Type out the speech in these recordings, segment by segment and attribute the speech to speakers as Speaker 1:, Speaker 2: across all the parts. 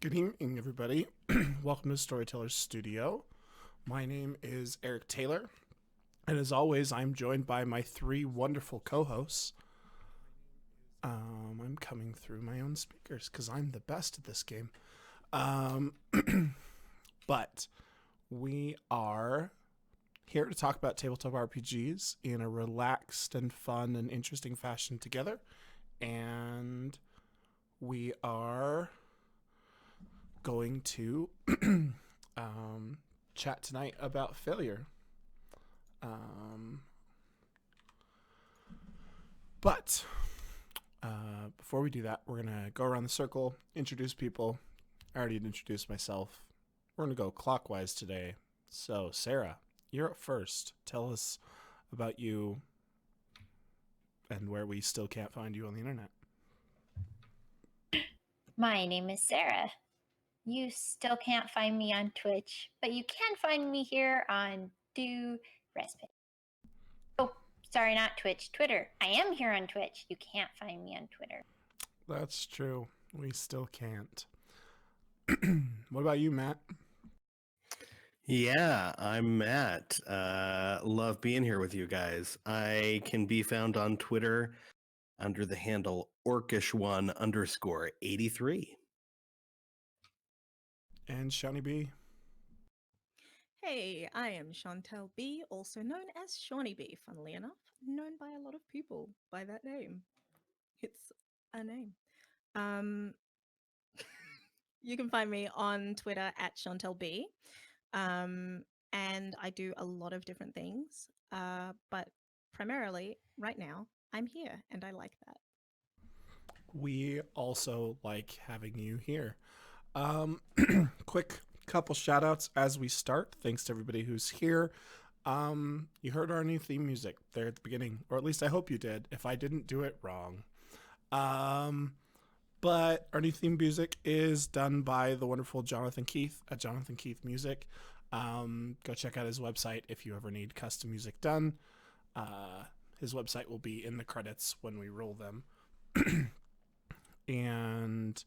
Speaker 1: Good evening, everybody. Welcome to Storyteller Studio. My name is Eric Taylor, and as always, I'm joined by my three wonderful co-hosts. I'm coming through my own speakers because I'm the best at this game. But we are here to talk about tabletop RPGs in a relaxed and fun and interesting fashion together. And we are going to chat tonight about failure. But before we do that, we're going to go around the circle, introduce people. I already introduced myself. We're going to go clockwise today. So, Sarah, you're up first. Tell us about you and where we still can't find you on the internet.
Speaker 2: My name is Sarah. You still can't find me on Twitch, but you can find me here on Do Respite. Oh, sorry, not Twitch, Twitter. I am here on Twitch. You can't find me on Twitter.
Speaker 1: That's true. We still can't. What about you, Matt?
Speaker 3: Yeah, I'm Matt. Love being here with you guys. I can be found on Twitter under the handle orcish1_83.
Speaker 1: And Shawnee B.
Speaker 4: Hey, I am Chantel B, also known as Shawnee B, funnily enough, known by a lot of people by that name. It's a name. You can find me on Twitter at Chantel B. And I do a lot of different things. But primarily, right now, I'm here and I like that.
Speaker 1: We also like having you here. Quick couple shout outs as we start. Thanks to everybody who's here. You heard our new theme music there at the beginning, or at least I hope you did, if I didn't do it wrong. But our new theme music is done by the wonderful Jonathan Keith at Jonathan Keith Music. Go check out his website if you ever need custom music done. His website will be in the credits when we roll them. And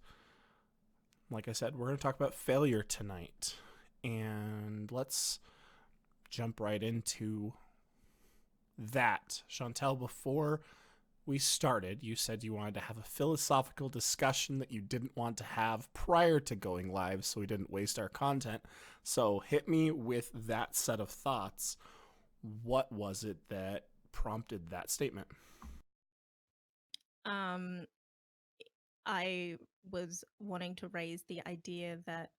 Speaker 1: like I said, we're going to talk about failure tonight. And let's jump right into that. Chantel, before we started, you said you wanted to have a philosophical discussion that you didn't want to have prior to going live, so we didn't waste our content. So hit me with that set of thoughts. What was it that prompted that statement?
Speaker 4: I was wanting to raise the idea that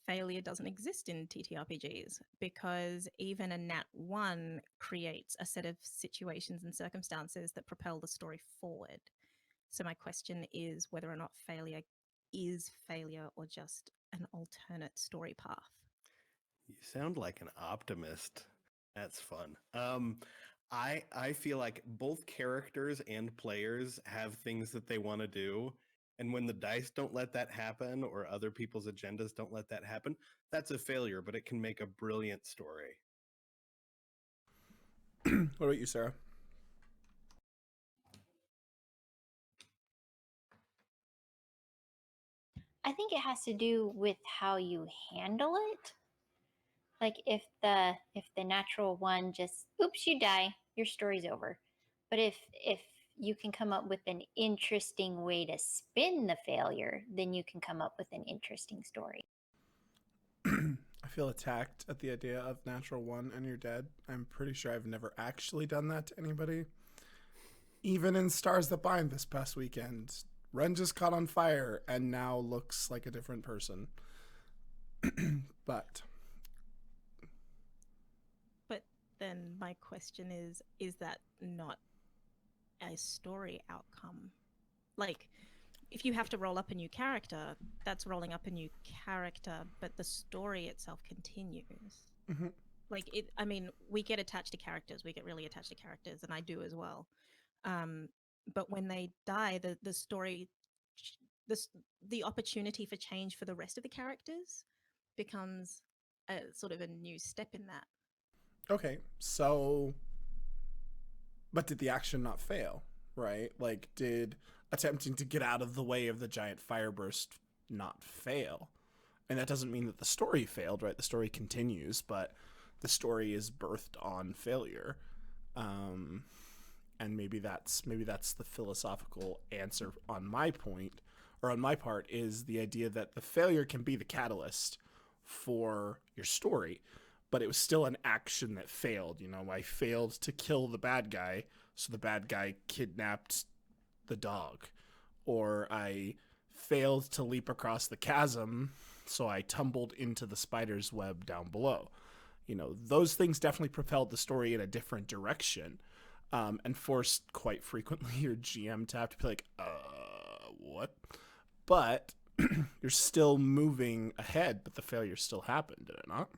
Speaker 4: failure doesn't exist in TTRPGs because even a Nat 1 creates a set of situations and circumstances that propel the story forward. So my question is whether or not failure is failure or just an alternate story path.
Speaker 3: You sound like an optimist. That's fun. I feel like both characters and players have things that they want to do. And when the dice don't let that happen or other people's agendas don't let that happen, that's a failure, but it can make a brilliant story.
Speaker 1: What about you, Sarah?
Speaker 2: I think it has to do with how you handle it. Like if the natural one just oops, you die, your story's over. But if you can come up with an interesting way to spin the failure, then you can come up with an interesting story.
Speaker 1: I feel attacked at the idea of natural one and you're dead. I'm pretty sure I've never actually done that to anybody. Even in Stars That Bind this past weekend, Ren just caught on fire and now looks like a different person. But
Speaker 4: then my question is that not a story outcome? Like, if you have to roll up a new character, that's rolling up a new character, but the story itself continues.
Speaker 1: Mm-hmm.
Speaker 4: Like, I mean, we get attached to characters. We get really attached to characters, and I do as well. But when they die, the story, the opportunity for change for the rest of the characters becomes a sort of a new step in that.
Speaker 1: Okay, so, but did the action not fail, right? Like, did attempting to get out of the way of the giant fireburst not fail? And that doesn't mean that the story failed, right? The story continues, but the story is birthed on failure. And maybe that's the philosophical answer on my point, or on my part, is the idea that the failure can be the catalyst for your story, but it was still an action that failed. You know, I failed to kill the bad guy, so the bad guy kidnapped the dog, or I failed to leap across the chasm, so I tumbled into the spider's web down below. You know, those things definitely propelled the story in a different direction, and forced quite frequently your GM to have to be like, what? But you're still moving ahead, but the failure still happened, did it not?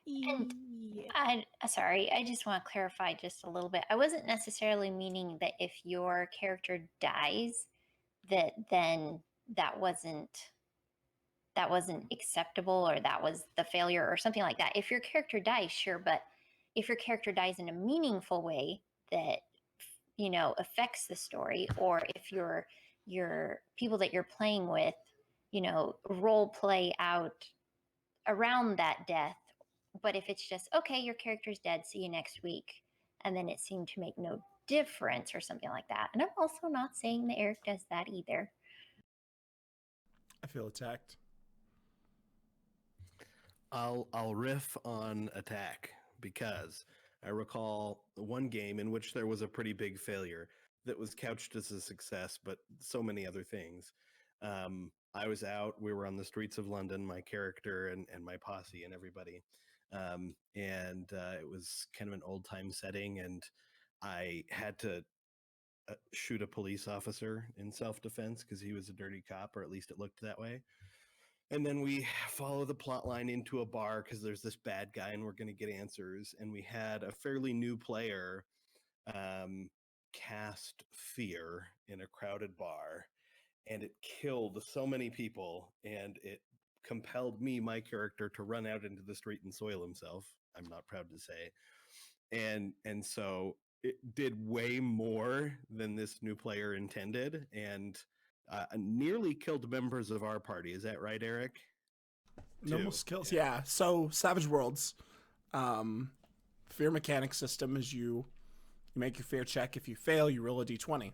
Speaker 2: And
Speaker 4: Yeah.
Speaker 2: sorry, I just want to clarify just a little bit. I wasn't necessarily meaning that if your character dies, that then that wasn't acceptable, or that was the failure or something like that. If your character dies, sure, but if your character dies in a meaningful way that, you know, affects the story, or if your people that you're playing with, you know, role play out around that death. But if it's just, okay, your character's dead, see you next week, and then it seemed to make no difference or something like that. And I'm also not saying that Eric does that either.
Speaker 1: I feel attacked.
Speaker 3: I'll riff on attack because I recall one game in which there was a pretty big failure that was couched as a success, but so many other things. I was out, we were on the streets of London, my character and my posse and everybody. And it was kind of an old time setting, and I had to shoot a police officer in self defense because he was a dirty cop, or at least it looked that way. And then we follow the plot line into a bar because there's this bad guy and we're going to get answers. And we had a fairly new player cast fear in a crowded bar, and it killed so many people, and it compelled me, my character, to run out into the street and soil himself. I'm not proud to say. And so it did way more than this new player intended, and nearly killed members of our party. Is that right, Eric?
Speaker 1: Normal skills, yeah. So Savage Worlds, fear mechanic system is you make your fear check. If you fail, you roll a d20.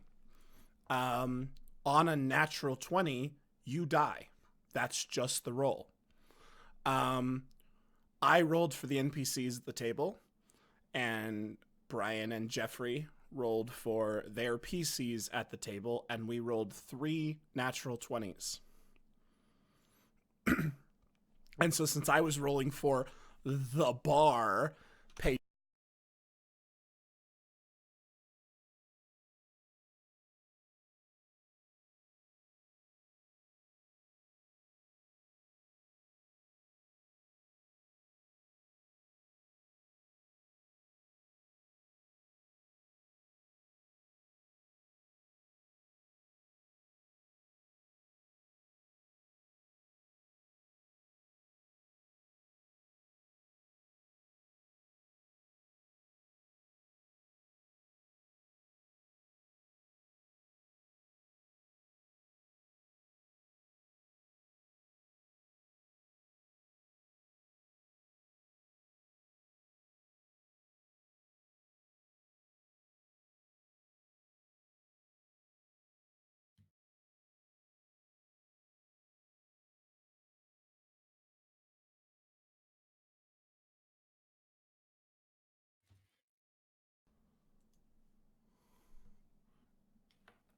Speaker 1: On a natural 20, you die. That's just the roll. I rolled for the NPCs at the table, and Brian and Jeffrey rolled for their PCs at the table, and we rolled 3 natural 20s. And so since I was rolling for the bar, pay.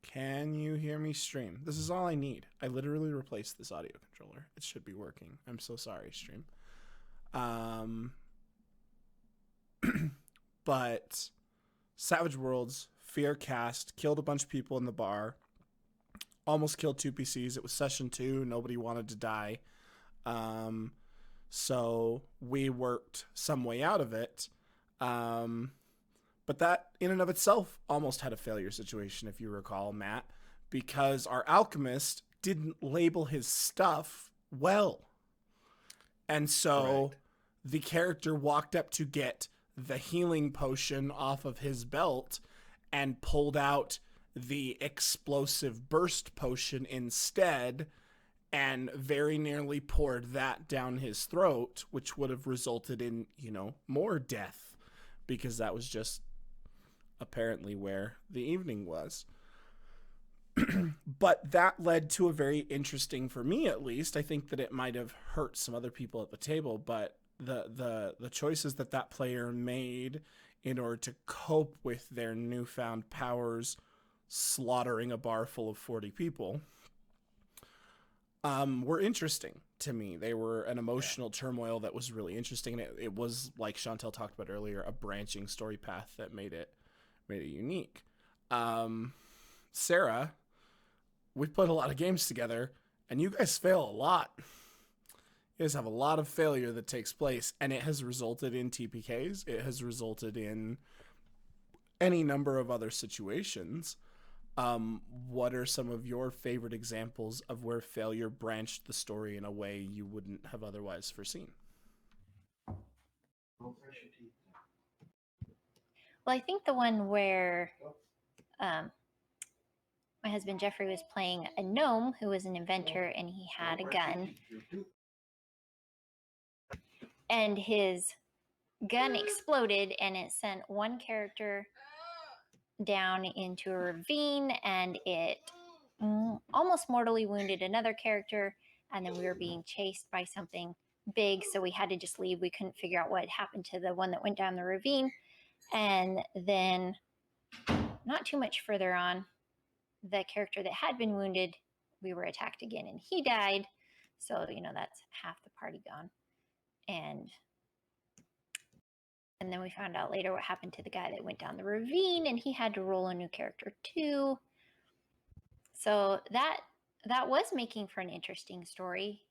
Speaker 1: Can you hear me stream? This is all I need. I literally replaced this audio controller. It should be working. I'm so sorry, stream. But Savage Worlds, Fear cast, killed a bunch of people in the bar, almost killed 2 PCs. It was session 2. Nobody wanted to die. So we worked some way out of it. But that, in and of itself, almost had a failure situation, if you recall, Matt, because our alchemist didn't label his stuff well. And so the character walked up to get the healing potion off of his belt and pulled out the explosive burst potion instead, and very nearly poured that down his throat, which would have resulted in, more death, because that was just apparently where the evening was. But that led to a very interesting, for me at least, I think that it might have hurt some other people at the table, but the choices that player made in order to cope with their newfound powers slaughtering a bar full of 40 people were interesting to me. They were an emotional turmoil that was really interesting. It was, like Chantel talked about earlier, a branching story path that made it unique. Sarah, we've played a lot of games together, and you guys fail a lot. You guys have a lot of failure that takes place, and it has resulted in TPKs. It has resulted in any number of other situations. What are some of your favorite examples of where failure branched the story in a way you wouldn't have otherwise foreseen?
Speaker 2: Well, I think the one where my husband Jeffrey was playing a gnome who was an inventor, and he had a gun, and his gun exploded, and it sent one character down into a ravine, and it almost mortally wounded another character, and then we were being chased by something big, so we had to just leave. We couldn't figure out what happened to the one that went down the ravine. And then not too much further on, the character that had been wounded, we were attacked again, and he died. So, that's half the party gone. And then we found out later what happened to the guy that went down the ravine, and he had to roll a new character too. So that was making for an interesting story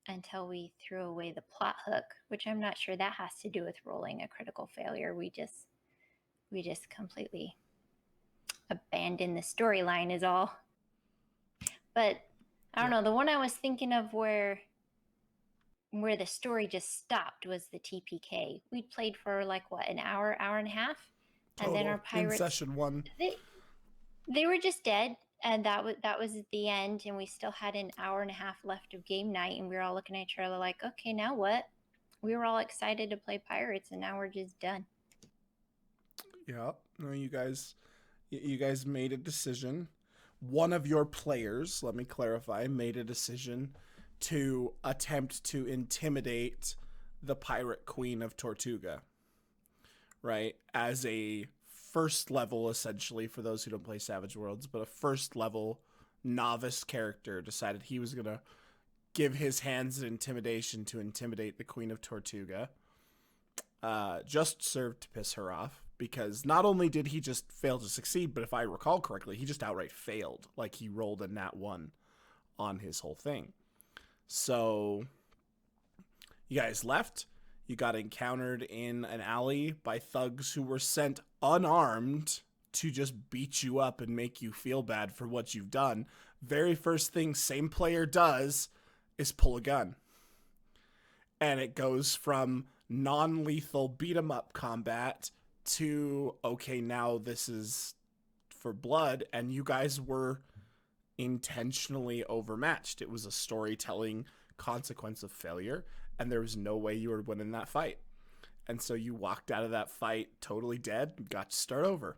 Speaker 2: until we threw away the plot hook, which I'm not sure that has to do with rolling a critical failure. We just completely abandoned the storyline is all. But I don't know, the one I was thinking of where the story just stopped was the TPK. We played for like an hour and a half,
Speaker 1: Total.
Speaker 2: And then our pirates
Speaker 1: in session 1.
Speaker 2: They were just dead, and that was the end. And we still had an hour and a half left of game night, and we were all looking at each other like, okay, now what? We were all excited to play pirates, and now we're just done.
Speaker 1: Yeah, no, you guys made a decision. One of your players, let me clarify, made a decision to attempt to intimidate the pirate queen of Tortuga, right? As a first level, essentially, for those who don't play Savage Worlds, but a first level novice character decided he was going to give his hands in intimidation to intimidate the queen of Tortuga. Just served to piss her off, because not only did he just fail to succeed, but if I recall correctly, he just outright failed. Like, he rolled a nat 1 on his whole thing. So you guys left. You got encountered in an alley by thugs who were sent unarmed to just beat you up and make you feel bad for what you've done. Very first thing same player does is pull a gun. And it goes from non-lethal beat-em-up combat to, okay, now this is for blood, and you guys were intentionally overmatched. It was a storytelling consequence of failure, and there was no way you were winning that fight. And so you walked out of that fight totally dead and got to start over.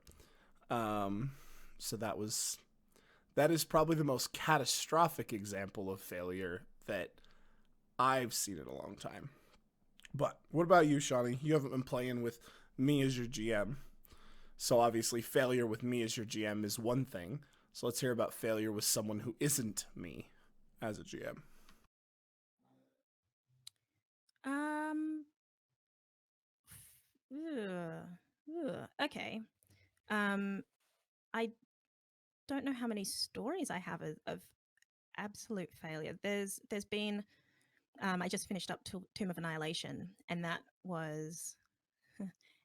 Speaker 1: So that is probably the most catastrophic example of failure that I've seen in a long time. But what about you, Shawnee? You haven't been playing with me as your GM. So obviously failure with me as your GM is one thing. So let's hear about failure with someone who isn't me as a GM.
Speaker 4: Okay. I don't know how many stories I have of absolute failure. There's been I just finished up Tomb of Annihilation, and that was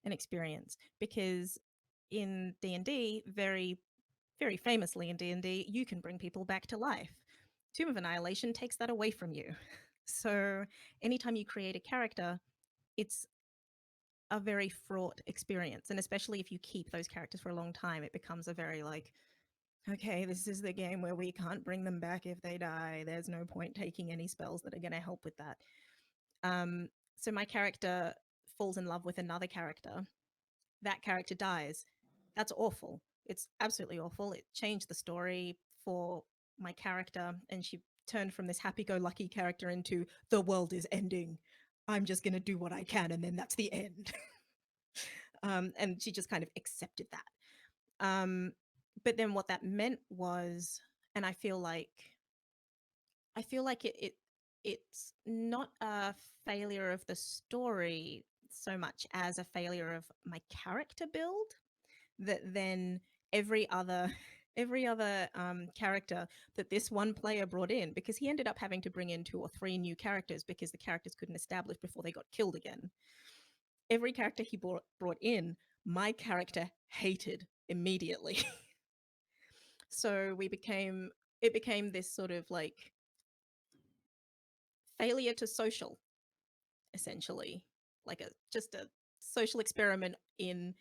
Speaker 4: an experience, because in D&D, very, very famously in D&D, you can bring people back to life. Tomb of Annihilation takes that away from you. So anytime you create a character, it's a very fraught experience. And especially if you keep those characters for a long time, it becomes a very okay, this is the game where we can't bring them back if they die. There's no point taking any spells that are going to help with that. So my character falls in love with another character. That character dies. That's awful. It's absolutely awful. It changed the story for my character, and she turned from this happy-go-lucky character into the world is ending. I'm just going to do what I can, and then that's the end. And she just kind of accepted that. But then what that meant was, and it's not a failure of the story so much as a failure of my character build, that then every other character that this one player brought in, because he ended up having to bring in 2 or 3 new characters because the characters couldn't establish before they got killed again. Every character he brought in, my character hated immediately. So it became this sort of like failure to social, essentially, like just a social experiment in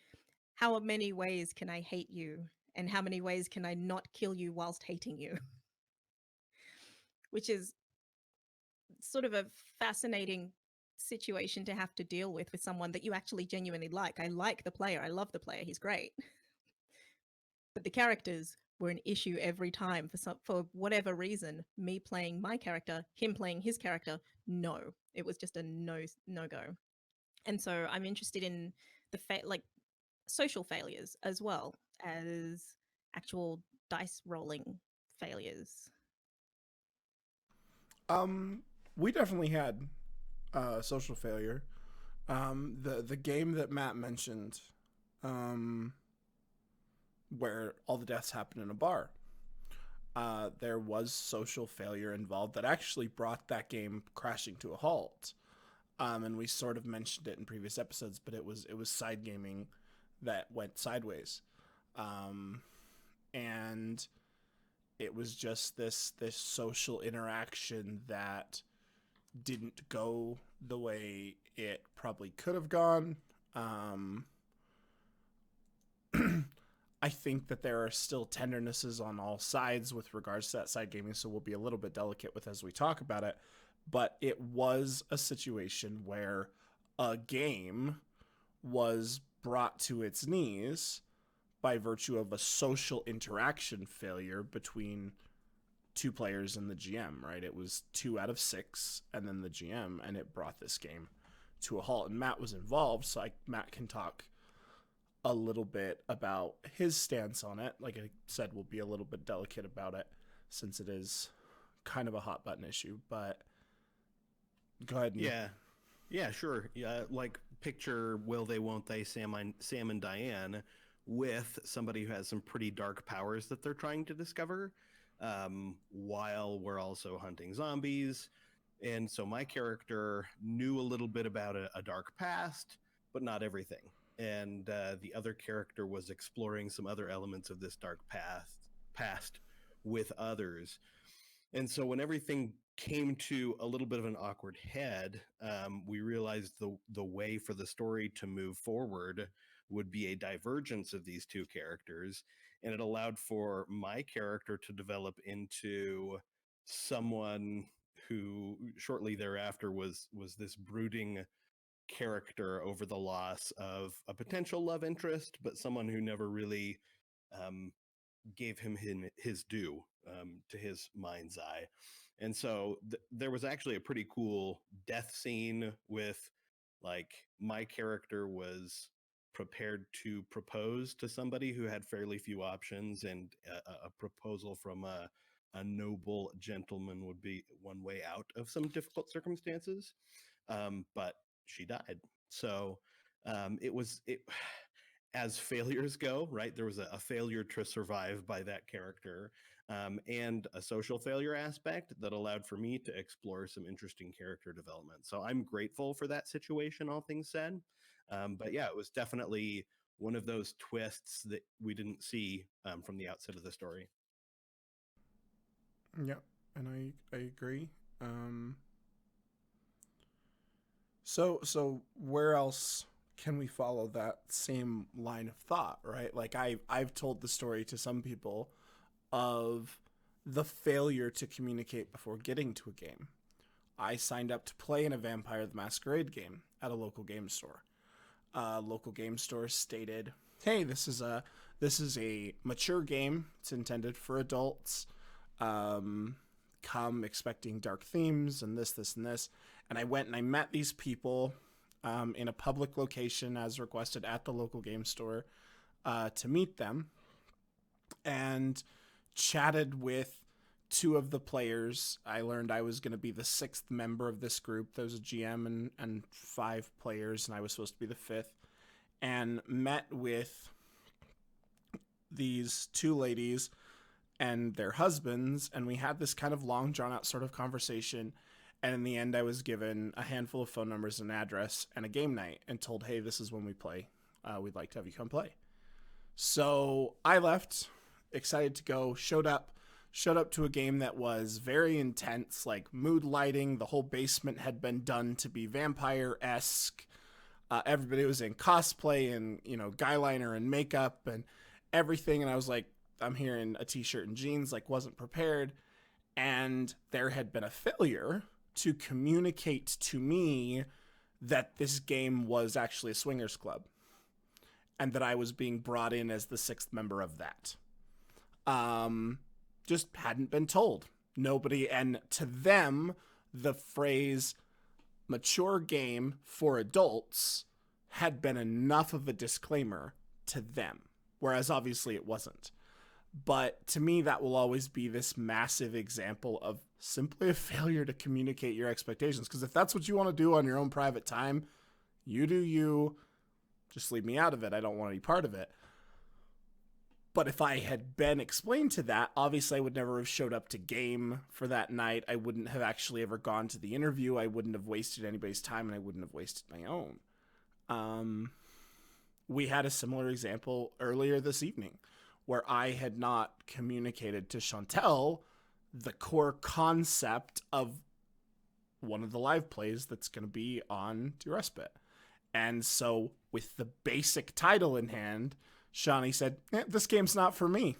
Speaker 4: how many ways can I hate you and how many ways can I not kill you whilst hating you. Which is sort of a fascinating situation to have to deal with someone that you actually genuinely like. I like the player, I love the player, he's great. But the characters were an issue every time for whatever reason. Me playing my character, him playing his character, no. It was just a no go. And so I'm interested in the like social failures as well as actual dice rolling failures.
Speaker 1: We definitely had social failure. The game that Matt mentioned, where all the deaths happened in a bar. There was social failure involved that actually brought that game crashing to a halt. And we sort of mentioned it in previous episodes, but it was side gaming that went sideways, and it was just this social interaction that didn't go the way it probably could have gone. I think that there are still tendernesses on all sides with regards to that side gaming, so we'll be a little bit delicate with as we talk about it. But it was a situation where a game was brought to its knees by virtue of a social interaction failure between 2 players and the GM, right? It was 2 out of 6 and then the GM, and it brought this game to a halt. And Matt was involved, so Matt can talk a little bit about his stance on it. Like I said, we'll be a little bit delicate about it since it is kind of a hot button issue, but go ahead.
Speaker 3: Yeah, sure. Yeah, like picture will they, won't they, Sam and Diane with somebody who has some pretty dark powers that they're trying to discover, while we're also hunting zombies. And so my character knew a little bit about a dark past, but not everything. And the other character was exploring some other elements of this dark past with others. And so when everything came to a little bit of an awkward head, we realized the way for the story to move forward would be a divergence of these 2 characters, and it allowed for my character to develop into someone who shortly thereafter was this brooding character over the loss of a potential love interest, but someone who never really gave him his due, to his mind's eye. And so there was actually a pretty cool death scene with, like, my character was prepared to propose to somebody who had fairly few options, and a proposal from a noble gentleman would be one way out of some difficult circumstances. But she died. So it as failures go, right? There was a failure to survive by that character, and a social failure aspect that allowed for me to explore some interesting character development. So I'm grateful for that situation, all things said. But yeah, it was definitely one of those twists that we didn't see, from the outset of the story.
Speaker 1: Yep, and I agree. So where else can we follow that same line of thought, right? Like I've told the story to some people of the failure to communicate before getting to a game. I signed up to play in a Vampire the Masquerade game at a local game store. Local game store stated, "Hey, this is a mature game. It's intended for adults. Come expecting dark themes and this, and this." And I went and I met these people in a public location as requested at the local game store to meet them, and chatted with two of the players. I learned I was going to be the sixth member of this group. There was a GM and 5 players, and I was supposed to be the 5th. And met with these 2 ladies and their husbands, and we had this kind of long, drawn-out sort of conversation. And in the end, I was given a handful of phone numbers, an address, and a game night, and told, "Hey, this is when we play. We'd like to have you come play." So I left, excited to go, showed up to a game that was very intense, like mood lighting. The whole basement had been done to be vampire-esque. Everybody was in cosplay and, guy liner and makeup and everything. And I was like, I'm here in a t-shirt and jeans, like wasn't prepared. And there had been a failure to communicate to me that this game was actually a swingers club and that I was being brought in as the 6th member of that. Just hadn't been told. Nobody, and to them, the phrase mature game for adults had been enough of a disclaimer to them, whereas obviously it wasn't. But to me, that will always be this massive example of simply a failure to communicate your expectations. Because if that's what you want to do on your own private time, you do you. Just leave me out of it. I don't want any part of it. But if I had been explained to that, obviously I would never have showed up to game for that night. I wouldn't have actually ever gone to the interview. I wouldn't have wasted anybody's time, and I wouldn't have wasted my own. We had a similar example earlier this evening where I had not communicated to Chantel the core concept of one of the live plays that's going to be on To Respite. And so with the basic title in hand, Shawnee said, "This game's not for me."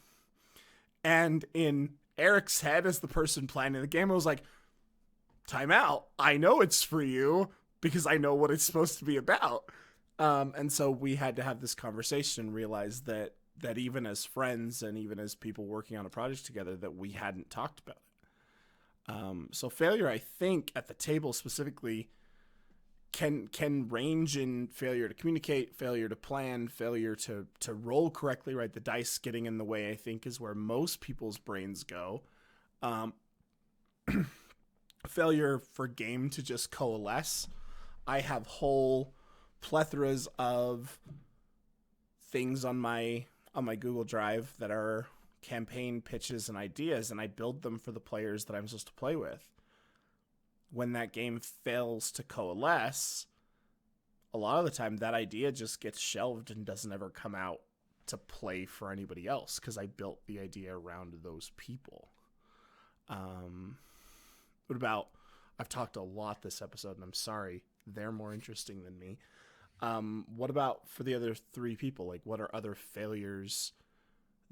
Speaker 1: And in Eric's head, as the person planning the game, I was like, time out. I know it's for you because I know what it's supposed to be about. And so we had to have this conversation and realize that even as friends and even as people working on a project together, that we hadn't talked about it. So failure, I think, at the table specifically can range in failure to communicate, failure to plan, failure to roll correctly, right? The dice getting in the way, I think, is where most people's brains go. Failure for game to just coalesce. I have whole plethoras of things on my Google Drive that are campaign pitches and ideas, and I build them for the players that I'm supposed to play with. When that game fails to coalesce, a lot of the time that idea just gets shelved and doesn't ever come out to play for anybody else because I built the idea around those people. What about, I've talked a lot this episode, and I'm sorry, they're more interesting than me. What about for the other 3 people? Like, what are other failures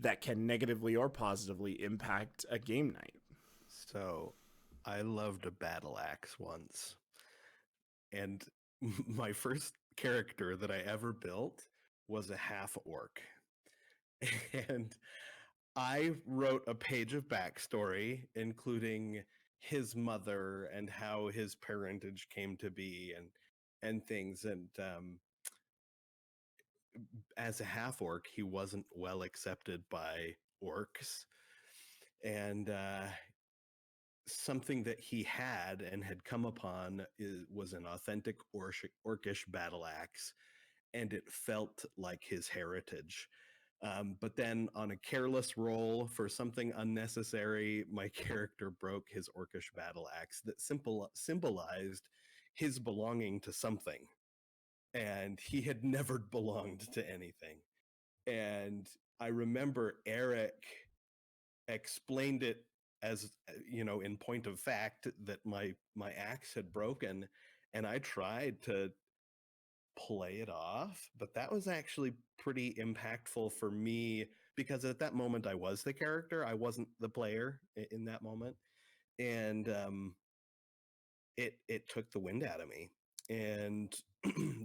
Speaker 1: that can negatively or positively impact a game night?
Speaker 3: So I loved a battle axe once. And my first character that I ever built was a half orc. And I wrote a page of backstory, including his mother and how his parentage came to be and things. And as a half orc, he wasn't well accepted by orcs. And something that he had and had come upon was an authentic orcish battle axe, and it felt like his heritage. But then on a careless roll for something unnecessary, my character broke his orcish battle axe that symbolized his belonging to something. And he had never belonged to anything. And I remember Eric explained it as, in point of fact, that my axe had broken, and I tried to play it off, but that was actually pretty impactful for me because at that moment I was the character. I wasn't the player in that moment. And it took the wind out of me. And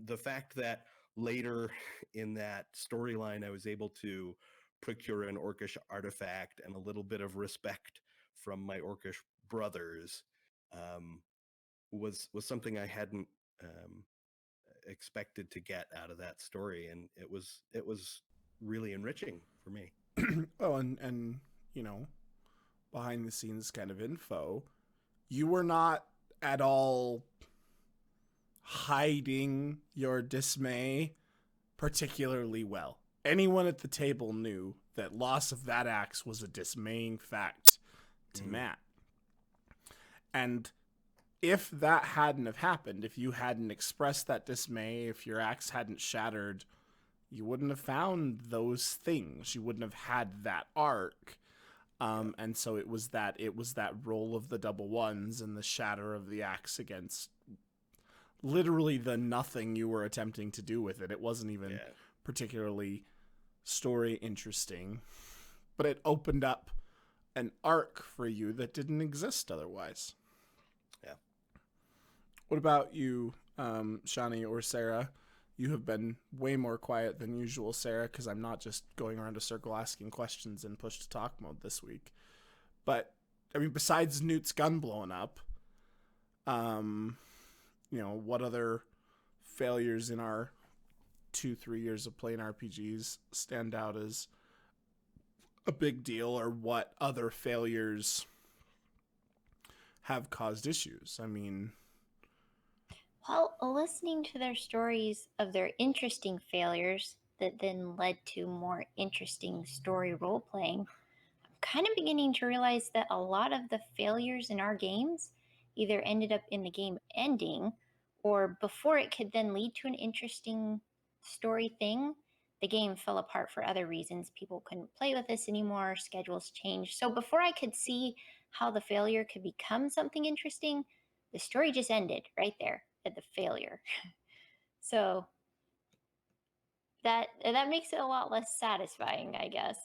Speaker 3: the fact that later in that storyline I was able to procure an orcish artifact and a little bit of respect from my orcish brothers was something I hadn't expected to get out of that story, and it was really enriching for me.
Speaker 1: Oh, and you know, behind the scenes kind of info, you were not at all hiding your dismay particularly well. Anyone at the table knew that loss of that axe was a dismaying fact to Matt. And if that hadn't have happened, if you hadn't expressed that dismay, if your axe hadn't shattered, you wouldn't have found those things. You wouldn't have had that arc. And so it was that roll of the double ones and the shatter of the axe against literally the nothing you were attempting to do with it. It wasn't even particularly story interesting, but it opened up an arc for you that didn't exist otherwise.
Speaker 3: Yeah.
Speaker 1: What about you, Shani or Sarah? You have been way more quiet than usual, Sarah, because I'm not just going around a circle asking questions in push to talk mode this week. But I mean, besides Newt's gun blowing up, you know, what other failures in our 2-3 years of playing RPGs stand out as a big deal, or what other failures have caused issues? I mean,
Speaker 2: Well, listening to their stories of their interesting failures that then led to more interesting story role playing, I'm kind of beginning to realize that a lot of the failures in our games either ended up in the game ending, or before it could then lead to an interesting story thing, the game fell apart for other reasons. People couldn't play with us anymore, schedules changed. So before I could see how the failure could become something interesting, the story just ended right there at the failure. So that makes it a lot less satisfying, I guess.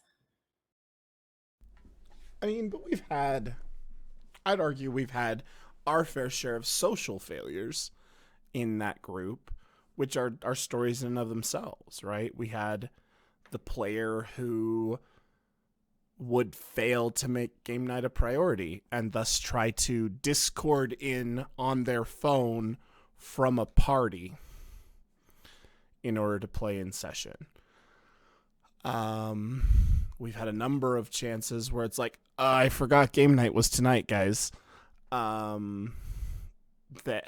Speaker 1: I mean, but I'd argue we've had our fair share of social failures in that group, which are stories in and of themselves, right? We had the player who would fail to make game night a priority and thus try to Discord in on their phone from a party in order to play in session. We've had a number of chances where it's like, I forgot game night was tonight, guys. That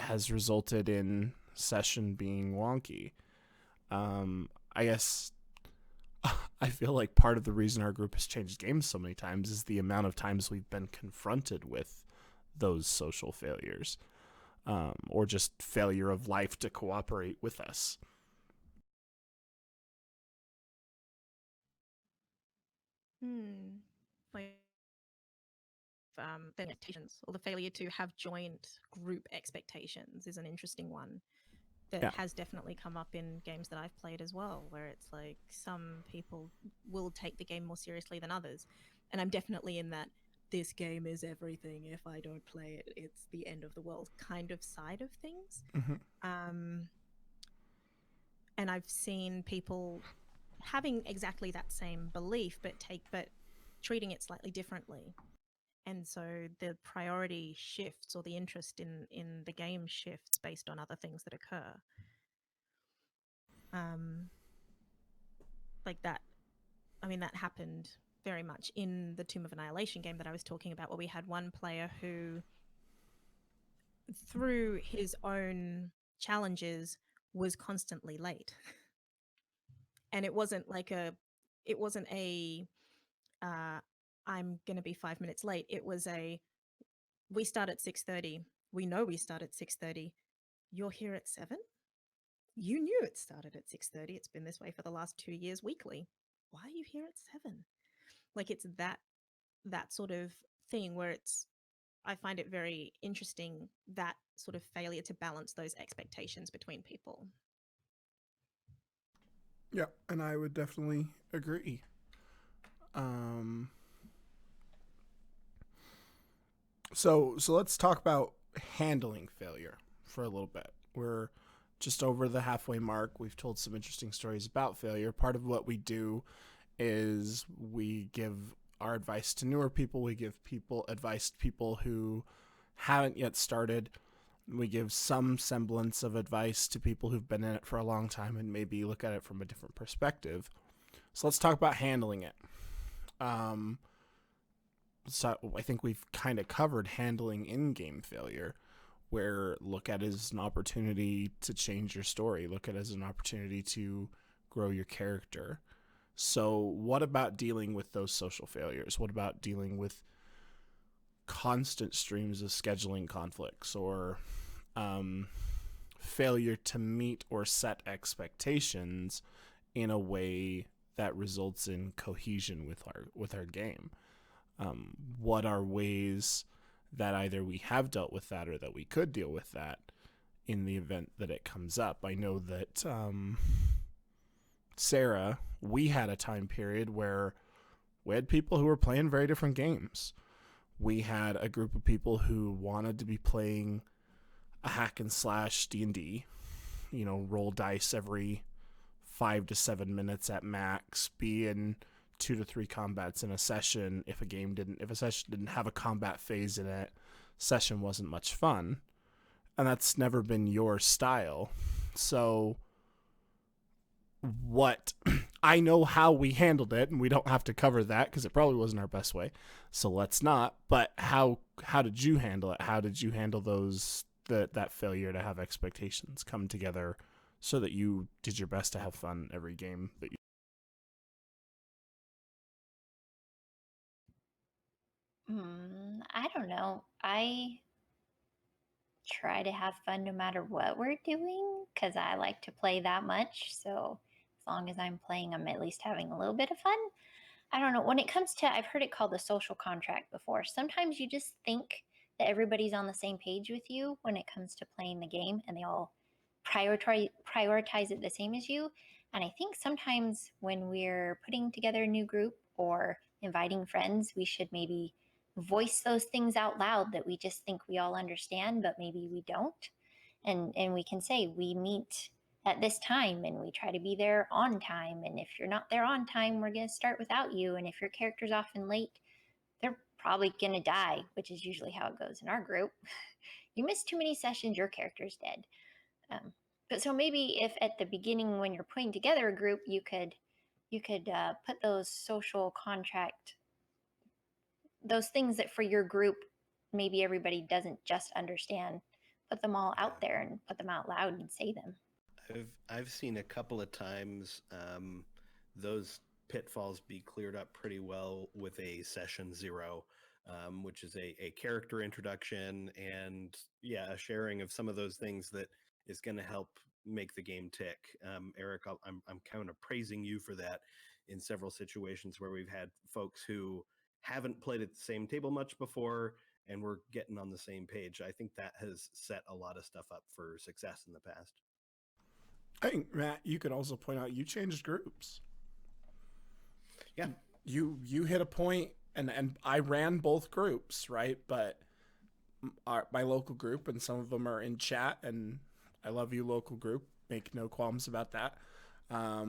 Speaker 1: has resulted in session being wonky. I guess I feel like part of the reason our group has changed games so many times is the amount of times we've been confronted with those social failures, or just failure of life to cooperate with us.
Speaker 4: Like the expectations, or the failure to have joint group expectations is an interesting one that has definitely come up in games that I've played as well, where it's like some people will take the game more seriously than others. And I'm definitely in that this game is everything. If I don't play it, it's the end of the world kind of side of things.
Speaker 1: Mm-hmm.
Speaker 4: And I've seen people having exactly that same belief, but treating it slightly differently. And so the priority shifts, or the interest in the game shifts based on other things that occur. Like that. I mean, that happened very much in the Tomb of Annihilation game that I was talking about, where we had one player who, through his own challenges, was constantly late. And it wasn't a I'm going to be 5 minutes late. It was we start at 6:30. We know we start at 6:30. You're here at 7? You knew it started at 6:30. It's been this way for the last 2 years weekly. Why are you here at 7? Like, it's that sort of thing where I find it very interesting, that sort of failure to balance those expectations between people.
Speaker 1: Yeah, and I would definitely agree. So let's talk about handling failure for a little bit. We're just over the halfway mark. We've told some interesting stories about failure. Part of what we do is we give our advice to newer people. We give people advice to people who haven't yet started. We give some semblance of advice to people who've been in it for a long time and maybe look at it from a different perspective. So let's talk about handling it. So I think we've kind of covered handling in-game failure, where look at it as an opportunity to change your story. Look at it as an opportunity to grow your character. So what about dealing with those social failures? What about dealing with constant streams of scheduling conflicts or failure to meet or set expectations in a way that results in cohesion with our game? What are ways that either we have dealt with that or that we could deal with that in the event that it comes up? I know that Sarah, we had a time period where we had people who were playing very different games. We had a group of people who wanted to be playing a hack and slash D&D, roll dice every 5 to 7 minutes at max, be in 2 to 3 combats in a session. If a session didn't have a combat phase in it, session wasn't much fun. And that's never been your style. So what I know how we handled it, and we don't have to cover that because it probably wasn't our best way. So let's not. But how did you handle it? How did you handle that failure to have expectations come together so that you did your best to have fun every game that you?
Speaker 2: I don't know. I try to have fun no matter what we're doing because I like to play that much. So as long as I'm playing, I'm at least having a little bit of fun. I don't know. When it comes to, I've heard it called the social contract before. Sometimes you just think that everybody's on the same page with you when it comes to playing the game and they all prioritize it the same as you. And I think sometimes when we're putting together a new group or inviting friends, we should maybe voice those things out loud that we just think we all understand, but maybe we don't. And we can say we meet at this time and we try to be there on time. And if you're not there on time, we're going to start without you. And if your character's often late, they're probably going to die, which is usually how it goes in our group. You miss too many sessions, your character's dead. But so maybe if at the beginning when you're putting together a group, you could put those social contract, those things that for your group maybe everybody doesn't just understand, put them all out there and put them out loud and say them.
Speaker 3: I've seen a couple of times those pitfalls be cleared up pretty well with a session 0, which is a character introduction and a sharing of some of those things that is going to help make the game tick. Eric, I'm kind of praising you for that in several situations where we've had folks who haven't played at the same table much before and we're getting on the same page. I think that has set a lot of stuff up for success in the past.
Speaker 1: I think, Matt, you could also point out you changed groups.
Speaker 3: Yeah.
Speaker 1: You hit a point, and I ran both groups, right? But my local group, and some of them are in chat, and I love you, local group. Make no qualms about that. I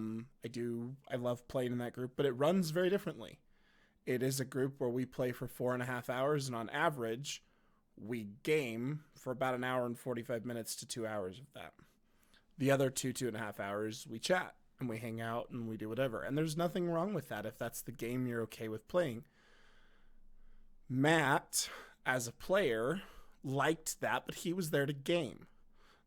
Speaker 1: love playing in that group, but it runs very differently. It is a group where we play for 4.5 hours, and on average, we game for about an hour and 45 minutes to 2 hours of that. The other 2.5 hours, we chat and we hang out and we do whatever. And there's nothing wrong with that if that's the game you're okay with playing. Matt, as a player, liked that, but he was there to game.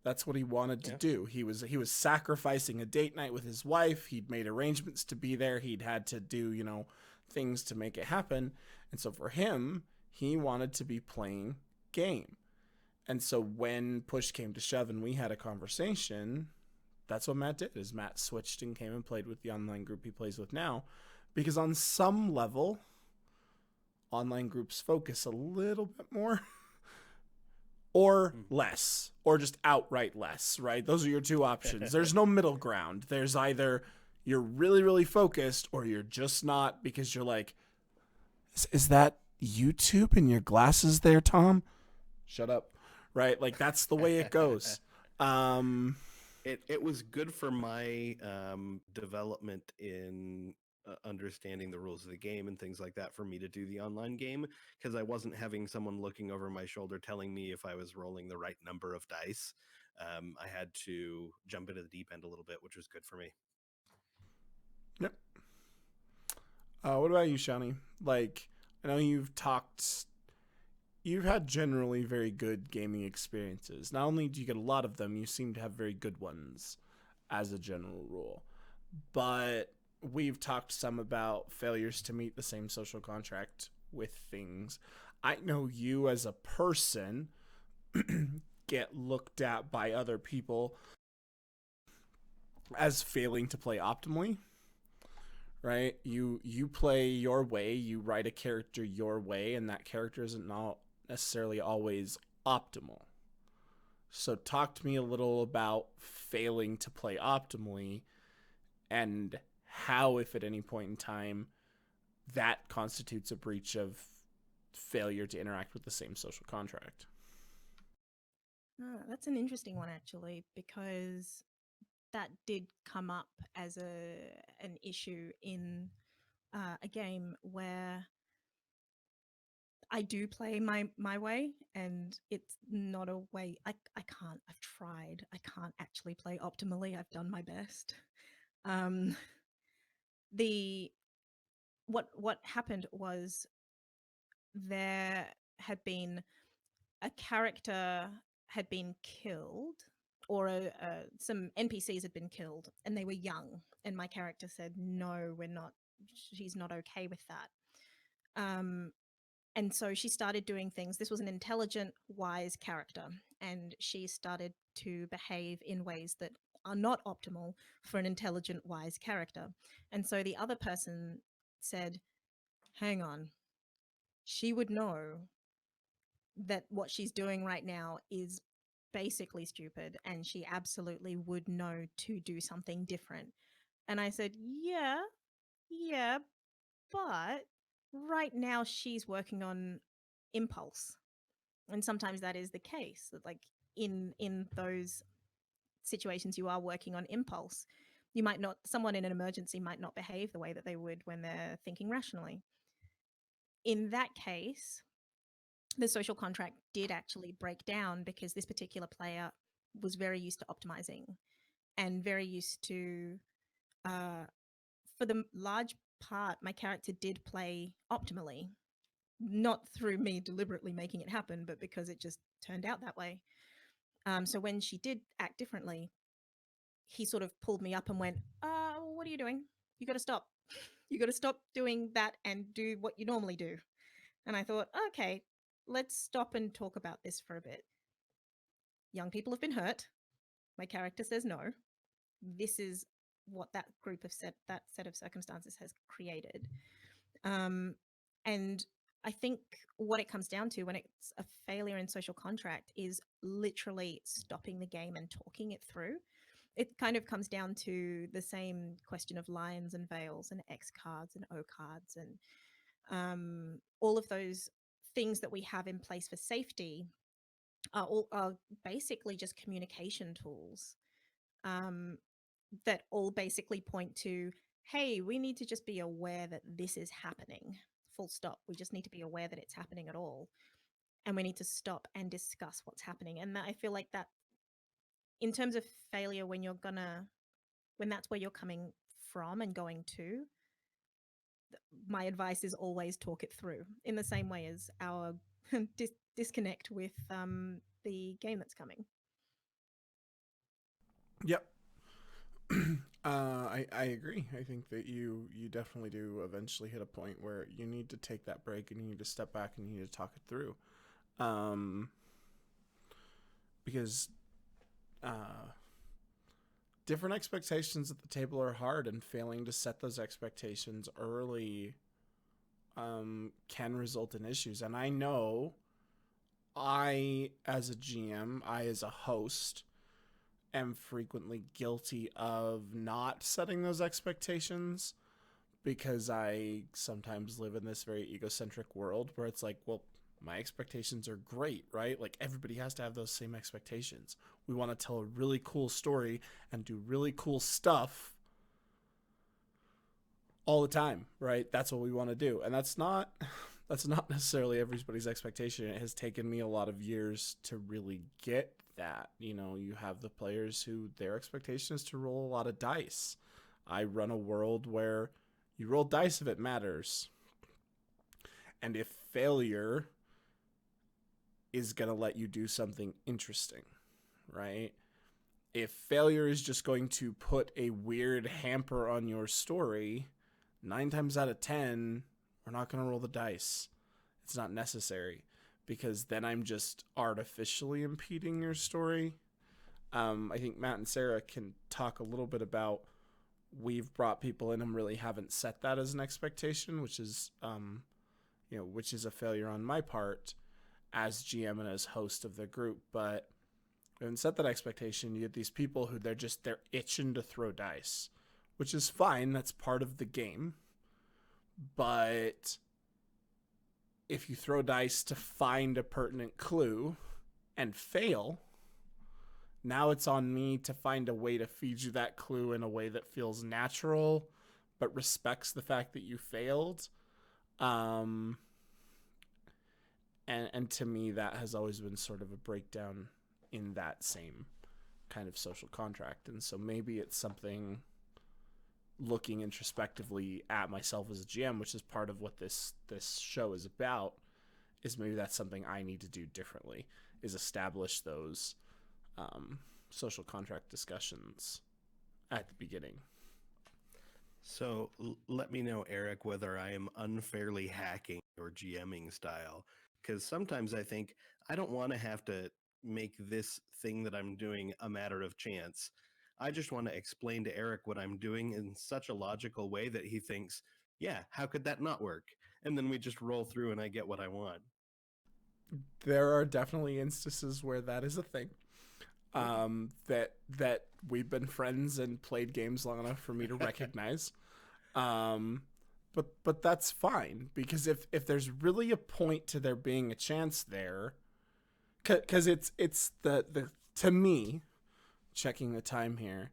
Speaker 1: That's what he wanted to do. He was sacrificing a date night with his wife. He'd made arrangements to be there. He'd had to do, things to make it happen. And so for him, he wanted to be playing game. And so when push came to shove and we had a conversation, that's what Matt did, is Matt switched and came and played with the online group he plays with now. Because on some level, online groups focus a little bit more or less, or just outright less, right? Those are your two options. There's no middle ground. There's either you're really, really focused, or you're just not because you're like, is that YouTube in your glasses there, Tom? Shut up. Right? Like, that's the way it goes.
Speaker 3: It was good for my development in understanding the rules of the game and things like that for me to do the online game, because I wasn't having someone looking over my shoulder telling me if I was rolling the right number of dice. I had to jump into the deep end a little bit, which was good for me.
Speaker 1: Yep. What about you, Shani? Like, I know you've had generally very good gaming experiences. Not only do you get a lot of them, you seem to have very good ones as a general rule. But we've talked some about failures to meet the same social contract with things. I know you as a person get looked at by other people as failing to play optimally. Right? You play your way, you write a character your way, and that character isn't not necessarily always optimal. So talk to me a little about failing to play optimally and how, if at any point in time, that constitutes a breach of failure to interact with the same social contract.
Speaker 4: That's an interesting one, actually, because that did come up as an issue in a game where I do play my way, and it's not a way I can't. I've tried. I can't actually play optimally. I've done my best. The what happened was there had been a character had been killed, or some NPCs had been killed, and they were young. And my character said, "No, we're not. She's not okay with that." And so she started doing things. This was an intelligent, wise character, and she started to behave in ways that are not optimal for an intelligent, wise character. And so the other person said, "Hang on, she would know that what she's doing right now is basically stupid, and she absolutely would know to do something different." And I said, yeah, but right now she's working on impulse. And sometimes that is the case, that like in those situations you are working on impulse. You might not, someone in an emergency might not behave the way that they would when they're thinking rationally. In that case, the social contract did actually break down because this particular player was very used to optimizing and very used to, for the large part, my character did play optimally, not through me deliberately making it happen, but because it just turned out that way. So when she did act differently, he sort of pulled me up and went, what are you doing? You got to stop. You got to stop doing that and do what you normally do. And I thought, okay, let's stop and talk about this for a bit. Young people have been hurt. My character says no. This is what that that set of circumstances has created. And I think what it comes down to when it's a failure in social contract is literally stopping the game and talking it through. It kind of comes down to the same question of lions and veils and X cards and O cards and all of those things that we have in place for safety are basically just communication tools that all basically point to, hey, we need to just be aware that this is happening. Full stop. We just need to be aware that it's happening at all. And we need to stop and discuss what's happening. And I feel like that in terms of failure, when that's where you're coming from and going to, my advice is always talk it through in the same way as our disconnect with the game that's coming.
Speaker 1: Yep. I agree. I think that you definitely do eventually hit a point where you need to take that break and you need to step back and you need to talk it through. Because different expectations at the table are hard, and failing to set those expectations early can result in issues. And I know I, as a GM, I, as a host, am frequently guilty of not setting those expectations because I sometimes live in this very egocentric world where it's like, well, my expectations are great, right? Like everybody has to have those same expectations. We want to tell a really cool story and do really cool stuff all the time, right? That's what we want to do. And that's not necessarily everybody's expectation. It has taken me a lot of years to really get that. You know, you have the players who their expectation is to roll a lot of dice. I run a world where you roll dice if it matters. And if failure is going to let you do something interesting, right? If failure is just going to put a weird hamper on your story, 9 times out of 10, we're not going to roll the dice. It's not necessary because then I'm just artificially impeding your story. I think Matt and Sarah can talk a little bit about we've brought people in and really haven't set that as an expectation, which is, which is a failure on my part as GM and as host of the group. But we haven't set that expectation. You get these people who they're itching to throw dice, which is fine. That's part of the game. But if you throw dice to find a pertinent clue and fail, now it's on me to find a way to feed you that clue in a way that feels natural but respects the fact that you failed. And to me, that has always been sort of a breakdown in that same kind of social contract. And so maybe it's something looking introspectively at myself as a GM, which is part of what this show is about, is maybe that's something I need to do differently, is establish those social contract discussions at the beginning.
Speaker 3: So let me know, Eric, whether I am unfairly hacking your GMing style. Because sometimes I think I don't want to have to make this thing that I'm doing a matter of chance. I just want to explain to Eric what I'm doing in such a logical way that he thinks, yeah, how could that not work? And then we just roll through and I get what I want.
Speaker 1: There are definitely instances where that is a thing. That we've been friends and played games long enough for me to recognize. But that's fine, because if there's really a point to there being a chance there, because it's the to me, checking the time here,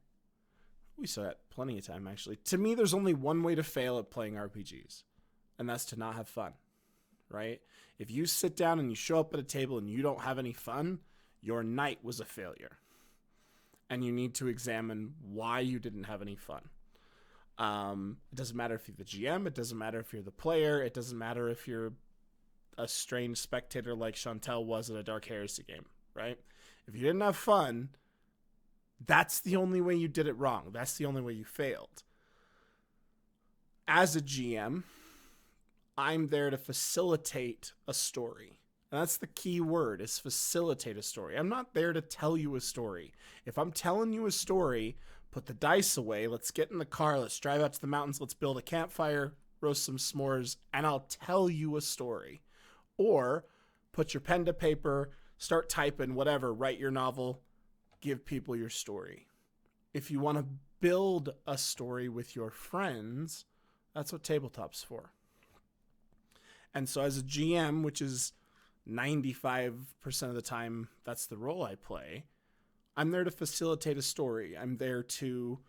Speaker 1: we still got plenty of time actually. To me, there's only one way to fail at playing RPGs, and that's to not have fun, right? If you sit down and you show up at a table and you don't have any fun, your night was a failure, and you need to examine why you didn't have any fun. It doesn't matter if you're the GM. It doesn't matter if you're the player. It doesn't matter if you're a strange spectator like Chantel was at a Dark Heresy game, right? If you didn't have fun, that's the only way you did it wrong. That's the only way you failed. As a GM, I'm there to facilitate a story. And that's the key word, is facilitate a story. I'm not there to tell you a story. If I'm telling you a story, put the dice away, let's get in the car, let's drive out to the mountains, let's build a campfire, roast some s'mores, and I'll tell you a story. Or put your pen to paper, start typing, whatever, write your novel, give people your story. If you want to build a story with your friends, that's what tabletop's for. And so as a GM, which is 95% of the time that's the role I play, I'm there to facilitate a story. I'm there to,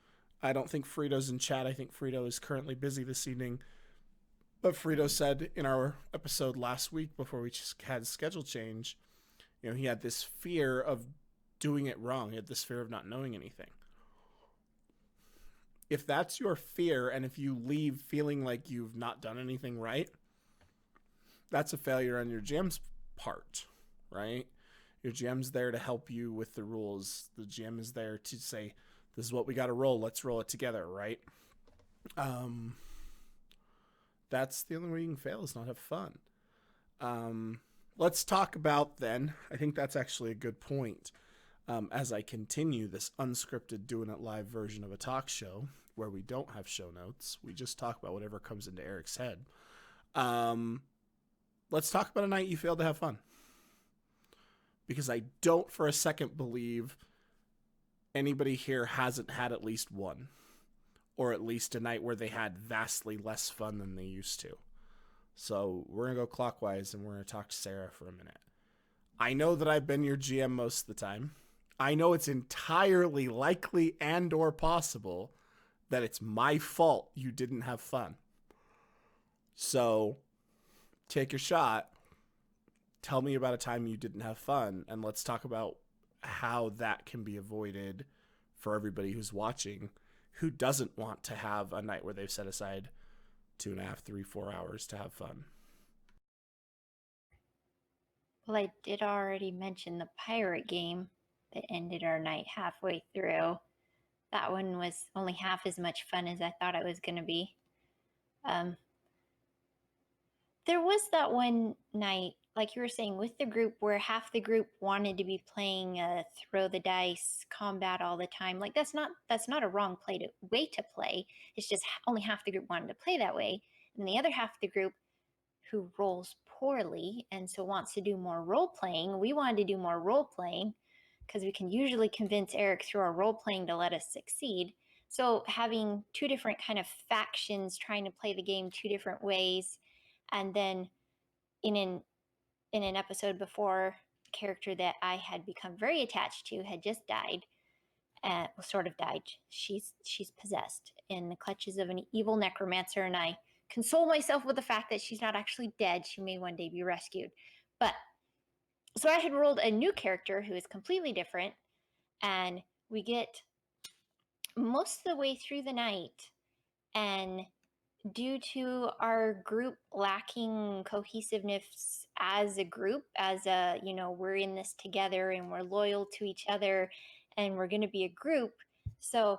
Speaker 1: I don't think Frito's in chat. I think Frito is currently busy this evening. But Frito said in our episode last week before we just had schedule change, he had this fear of doing it wrong. He had this fear of not knowing anything. If that's your fear, and if you leave feeling like you've not done anything right, that's a failure on your GM's part, right? Your GM's there to help you with the rules. The GM is there to say, this is what we got to roll. Let's roll it together, right? That's the only way you can fail, is not have fun. Let's talk about then, I think that's actually a good point, as I continue this unscripted doing it live version of a talk show where we don't have show notes. We just talk about whatever comes into Eric's head. Let's talk about a night you failed to have fun. Because I don't for a second believe anybody here hasn't had at least one, or at least a night where they had vastly less fun than they used to. So we're going to go clockwise, and we're going to talk to Sarah for a minute. I know that I've been your GM most of the time. I know it's entirely likely and or possible that it's my fault you didn't have fun. So take your shot. Tell me about a time you didn't have fun, and let's talk about how that can be avoided for everybody who's watching who doesn't want to have a night where they've set aside 2.5, 3, 4 hours to have fun.
Speaker 2: Well, I did already mention the pirate game that ended our night halfway through. That one was only half as much fun as I thought it was going to be. There was that one night, like you were saying, with the group where half the group wanted to be playing throw the dice combat all the time. Like that's not a wrong way to play. It's just only half the group wanted to play that way, and the other half of the group who rolls poorly and so wants to do more role playing. We wanted to do more role playing because we can usually convince Eric through our role playing to let us succeed. So having two different kind of factions trying to play the game two different ways, and then in an episode before, a character that I had become very attached to had just died. Sort of died. She's possessed in the clutches of an evil necromancer, and I console myself with the fact that she's not actually dead. She may one day be rescued. But so I had rolled a new character who is completely different, and we get most of the way through the night, and due to our group lacking cohesiveness as a group, as a, we're in this together and we're loyal to each other and we're going to be a group. So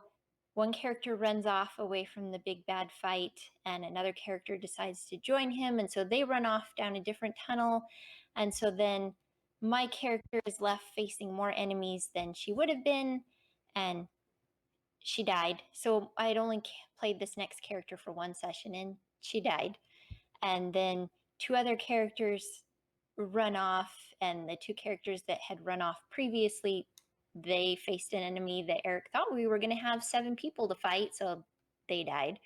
Speaker 2: one character runs off away from the big bad fight and another character decides to join him. And so they run off down a different tunnel. And so then my character is left facing more enemies than she would have been. And she died. So I had only played this next character for one session and she died. And then two other characters run off, and the two characters that had run off previously, they faced an enemy that Eric thought we were going to have 7 people to fight, so they died.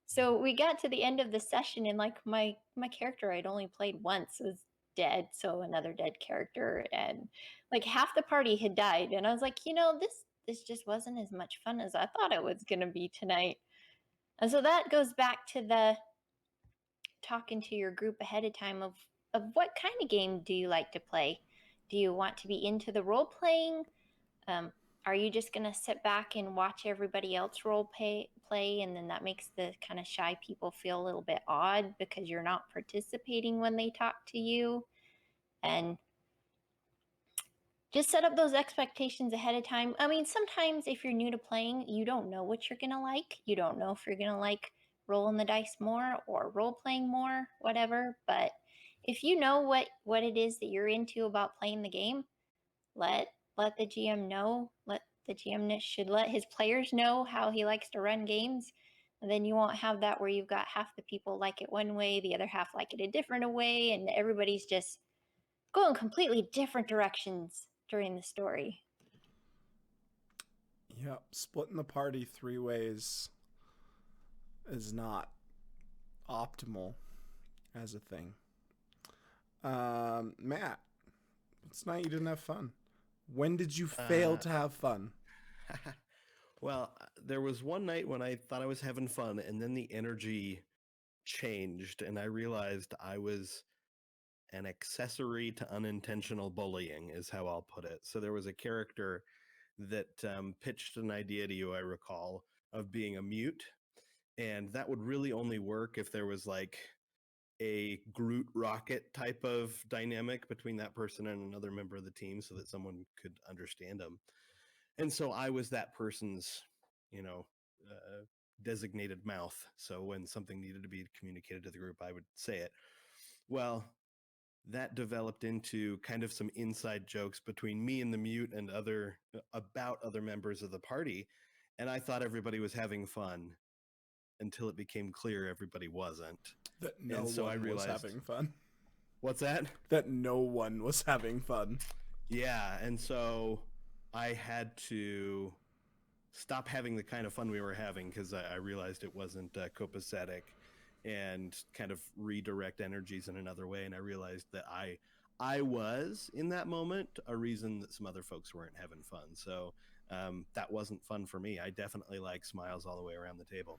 Speaker 2: So we got to the end of the session, and like my character I'd only played once was dead, so another dead character, and like half the party had died, and I was like, this just wasn't as much fun as I thought it was going to be tonight. And so that goes back to the talking to your group ahead of time of what kind of game do you like to play? Do you want to be into the role playing? Are you just going to sit back and watch everybody else role play, and then that makes the kind of shy people feel a little bit odd because you're not participating when they talk to you? And just set up those expectations ahead of time. I mean, sometimes if you're new to playing, you don't know what you're going to like. You don't know if you're going to like rolling the dice more or role playing more, whatever. But if you know what it is that you're into about playing the game, let the GM know. Let the GM should let his players know how he likes to run games. And then you won't have that where you've got half the people like it one way, the other half like it a different way, and everybody's just going completely different directions during the story.
Speaker 1: Yep, splitting the party 3 ways is not optimal as a thing. Matt, it's night you didn't have fun. When did you fail to have fun?
Speaker 3: Well, there was one night when I thought I was having fun, and then the energy changed, and I realized I was an accessory to unintentional bullying, is how I'll put it. So there was a character that pitched an idea to you, I recall, of being a mute, and that would really only work if there was like a Groot Rocket type of dynamic between that person and another member of the team so that someone could understand them. And so I was that person's, designated mouth. So when something needed to be communicated to the group, I would say it. Well, that developed into kind of some inside jokes between me and the mute and about other members of the party. And I thought everybody was having fun until it became clear everybody wasn't.
Speaker 1: That no
Speaker 3: And so I
Speaker 1: one was
Speaker 3: realized,
Speaker 1: having fun.
Speaker 3: What's that?
Speaker 1: That no one was having fun.
Speaker 3: Yeah, and so I had to stop having the kind of fun we were having because I realized it wasn't copacetic, and kind of redirect energies in another way. And I realized that I was in that moment a reason that some other folks weren't having fun. So that wasn't fun for me. I definitely like smiles all the way around the table.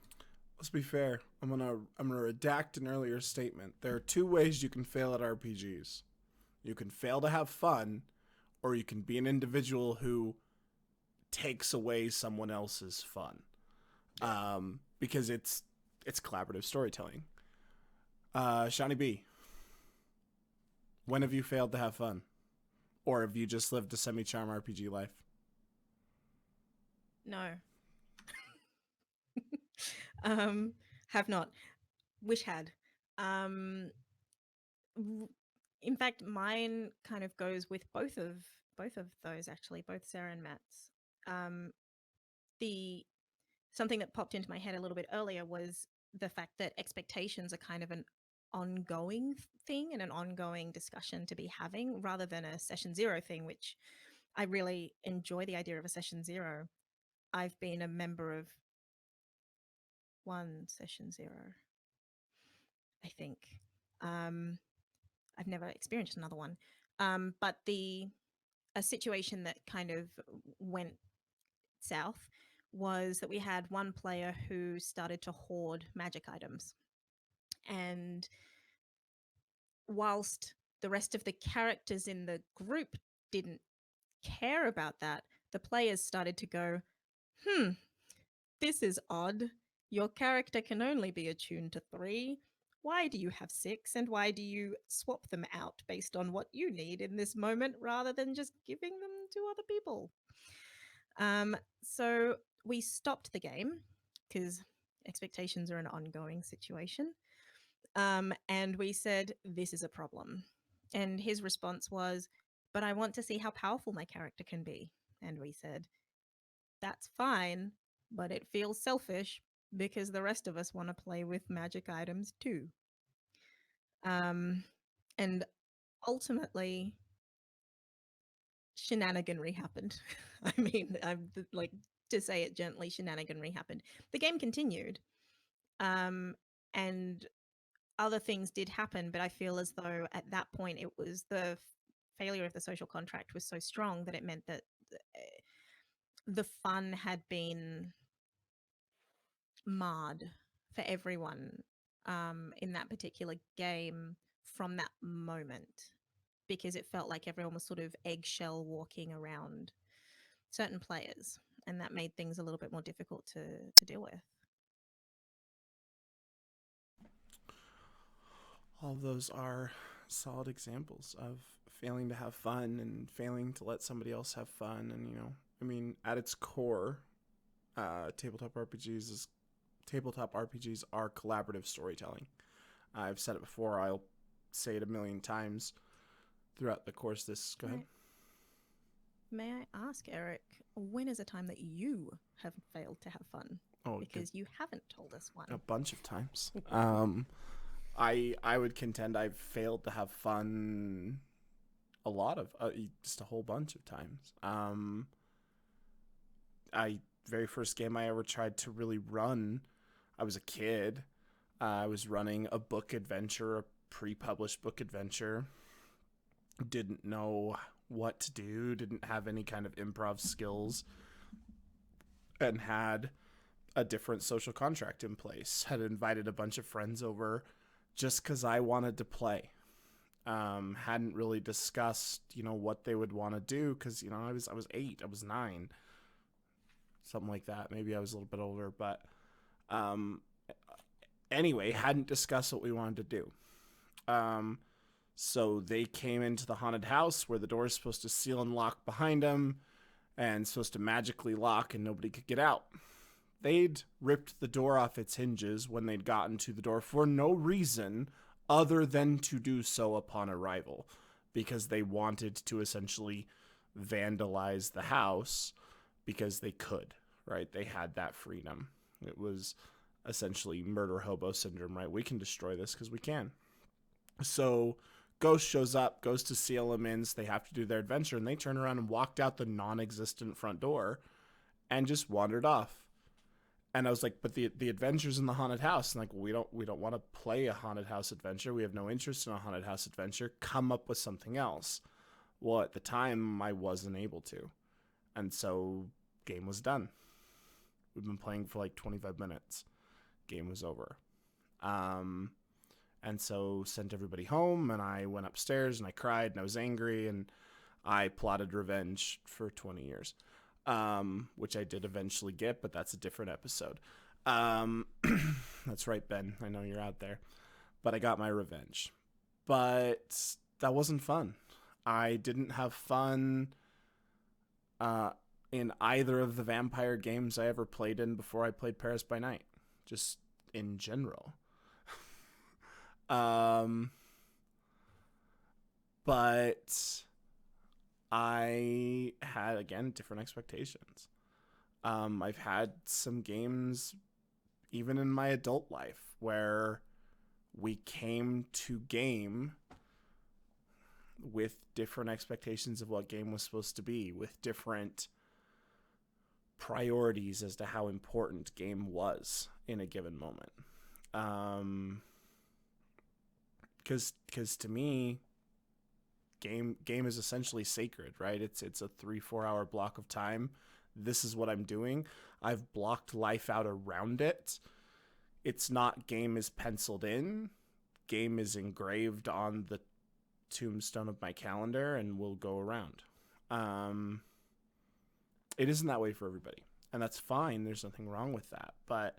Speaker 1: Let's be fair. I'm gonna redact an earlier statement. There are two ways you can fail at RPGs. You can fail to have fun, or you can be an individual who takes away someone else's fun. Because it's collaborative storytelling. Shawnee B, when have you failed to have fun? Or have you just lived a semi-charm RPG life?
Speaker 4: No. Have not. Wish had. In fact, mine kind of goes with both of those, actually, both Sarah and Matt's. The something that popped into my head a little bit earlier was the fact that expectations are kind of an ongoing thing and an ongoing discussion to be having, rather than a session zero thing, which I really enjoy the idea of a session zero. I've been a member of one session zero, I think. I've never experienced another one. But a situation that kind of went south was that we had one player who started to hoard magic items. And whilst the rest of the characters in the group didn't care about that, the players started to go, this is odd. Your character can only be attuned to 3. Why do you have 6? And why do you swap them out based on what you need in this moment rather than just giving them to other people? So we stopped the game because expectations are an ongoing situation. And we said, this is a problem. And his response was, but I want to see how powerful my character can be. And we said, that's fine, but it feels selfish because the rest of us want to play with magic items too. And ultimately, shenaniganry happened. I mean, I'm like, to say it gently, shenaniganry happened. The game continued, and other things did happen, but I feel as though at that point it was the failure of the social contract was so strong that it meant that the fun had been marred for everyone in that particular game from that moment, because it felt like everyone was sort of eggshell walking around certain players, and that made things a little bit more difficult to deal with.
Speaker 1: All of those are solid examples of failing to have fun and failing to let somebody else have fun. And, I mean, at its core, tabletop RPGs are collaborative storytelling. I've said it before. I'll say it a million times throughout the course. Go ahead.
Speaker 4: May I ask, Eric, when is a time that you have failed to have fun? Because you haven't told us one.
Speaker 1: A bunch of times. I would contend I've failed to have fun a lot of, just a whole bunch of times. Very first game I ever tried to really run, I was a kid. I was running a book adventure, a pre-published book adventure. Didn't know what to do, didn't have any kind of improv skills, and had a different social contract in place. Had invited a bunch of friends over just because I wanted to play. Hadn't really discussed, what they would want to do because, I was 8, I was 9, something like that. Maybe I was a little bit older, but anyway, hadn't discussed what we wanted to do. So they came into the haunted house where the door is supposed to seal and lock behind them and supposed to magically lock and nobody could get out. They'd ripped the door off its hinges when they'd gotten to the door for no reason other than to do so upon arrival, because they wanted to essentially vandalize the house because they could, right? They had that freedom. It was essentially murder hobo syndrome, right? We can destroy this because we can. So Ghost shows up, goes to seal them in, so they have to do their adventure, and they turn around and walked out the non-existent front door and just wandered off. And I was like, but the adventure's in the haunted house. And like, we don't want to play a haunted house adventure. We have no interest in a haunted house adventure. Come up with something else. Well, at the time, I wasn't able to. And so, game was done. We've been playing for like 25 minutes. Game was over. And so sent everybody home, and I went upstairs and I cried and I was angry, and I plotted revenge for 20 years, which I did eventually get, but that's a different episode. That's right, Ben. I know you're out there, but I got my revenge, but that wasn't fun. I didn't have fun in either of the vampire games I ever played in before I played Paris by Night, just in general. But I had, again, different expectations. I've had some games, even in my adult life, where we came to game with different expectations of what game was supposed to be, with different priorities as to how important game was in a given moment. Because to me, game is essentially sacred, right? It's a 3-4 hour block of time. This is what I'm doing. I've blocked life out around it. It's not game is penciled in. Game is engraved on the tombstone of my calendar and will go around. It isn't that way for everybody, and that's fine. There's nothing wrong with that. But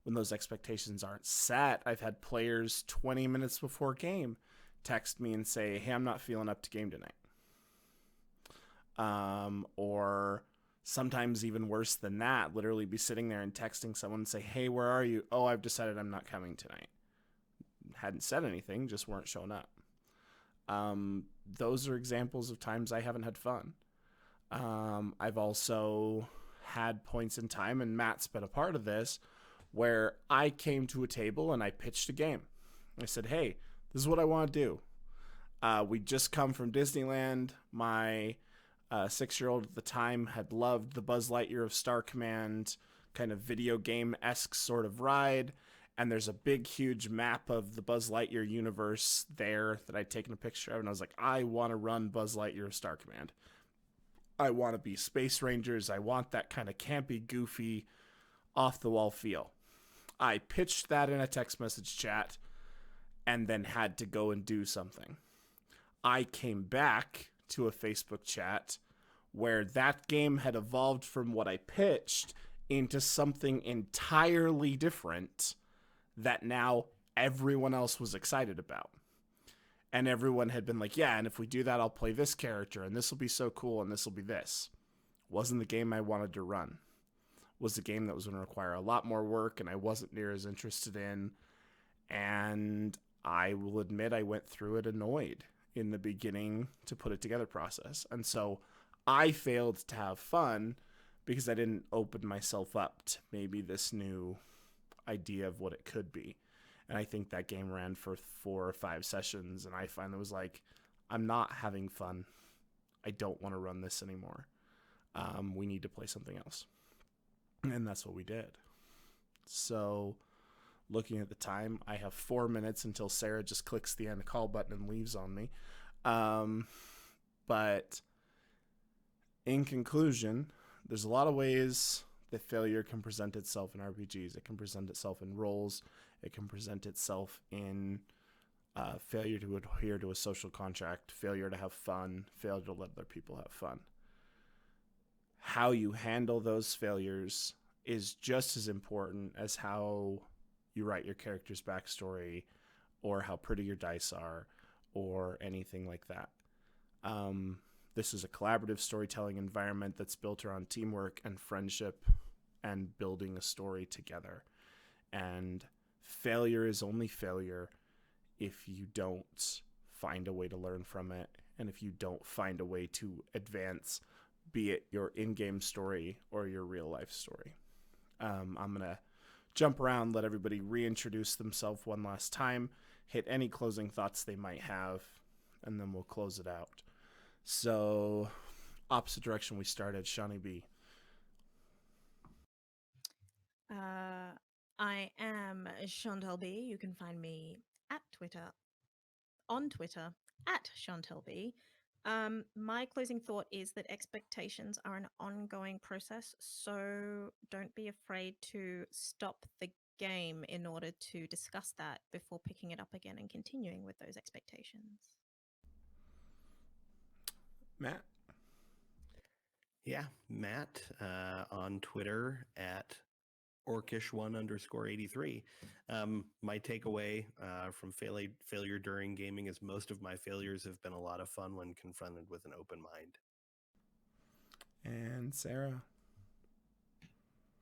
Speaker 1: when those expectations aren't set, I've had players 20 minutes before game text me and say, hey, I'm not feeling up to game tonight. Or sometimes even worse than that, literally be sitting there and texting someone and say, hey, where are you? Oh, I've decided I'm not coming tonight. Hadn't said anything, just weren't showing up. Those are examples of times I haven't had fun. I've also had points in time, and Matt's been a part of this, where I came to a table and I pitched a game. I said, hey, this is what I want to do. We just come from Disneyland. My 6-year-old at the time had loved the Buzz Lightyear of Star Command kind of video game-esque sort of ride. And there's a big, huge map of the Buzz Lightyear universe there that I'd taken a picture of. And I was like, I want to run Buzz Lightyear of Star Command. I want to be Space Rangers. I want that kind of campy, goofy, off-the-wall feel. I pitched that in a text message chat and then had to go and do something. I came back to a Facebook chat where that game had evolved from what I pitched into something entirely different that now everyone else was excited about. And everyone had been like, yeah, and if we do that, I'll play this character, and this will be so cool, and this will be this. Wasn't the game I wanted to run. Was the game that was going to require a lot more work, and I wasn't near as interested in. And I will admit I went through it annoyed in the beginning to put it together process. And so I failed to have fun because I didn't open myself up to maybe this new idea of what it could be. And I think that game ran for 4 or 5 sessions, and I finally was like, I'm not having fun. I don't want to run this anymore. We need to play something else. And that's what we did. So looking at the time, I have 4 minutes until Sarah just clicks the end call button and leaves on me. But in conclusion, there's a lot of ways that failure can present itself in RPGs. It can present itself in roles. It can present itself in failure to adhere to a social contract, failure to have fun, failure to let other people have fun. How you handle those failures is just as important as how you write your character's backstory or how pretty your dice are or anything like that. This is a collaborative storytelling environment that's built around teamwork and friendship and building a story together. And failure is only failure if you don't find a way to learn from it, and if you don't find a way to advance, be it your in-game story or your real-life story. I'm going to jump around, let everybody reintroduce themselves one last time, hit any closing thoughts they might have, and then we'll close it out. So, opposite direction we started, Shawnee B.
Speaker 4: I am Chantal B. You can find me on Twitter at Chantal B. My closing thought is that expectations are an ongoing process, so don't be afraid to stop the game in order to discuss that before picking it up again and continuing with those expectations.
Speaker 1: Matt?
Speaker 3: Yeah, Matt on Twitter at orcish1_83. My takeaway from failure during gaming is most of my failures have been a lot of fun when confronted with an open mind.
Speaker 1: And Sarah?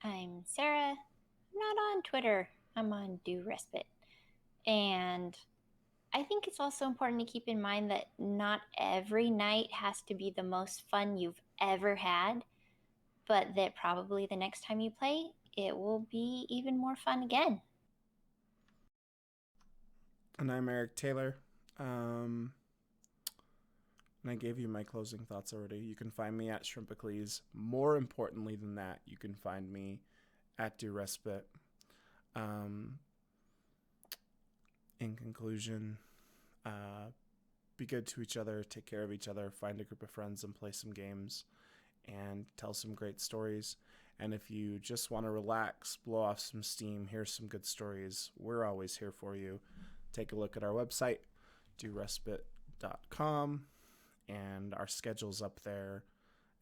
Speaker 2: I'm Sarah. I'm not on Twitter. I'm on Do Respite. And I think it's also important to keep in mind that not every night has to be the most fun you've ever had, but that probably the next time you play, it will be even more fun again.
Speaker 1: And I'm Eric Taylor. And I gave you my closing thoughts already. You can find me at Shrimpicles. More importantly than that, you can find me at Do Respite. In conclusion, be good to each other, take care of each other, find a group of friends and play some games, and tell some great stories. And if you just want to relax, blow off some steam, hear some good stories, we're always here for you. Take a look at our website, dorespite.com, and our schedule's up there,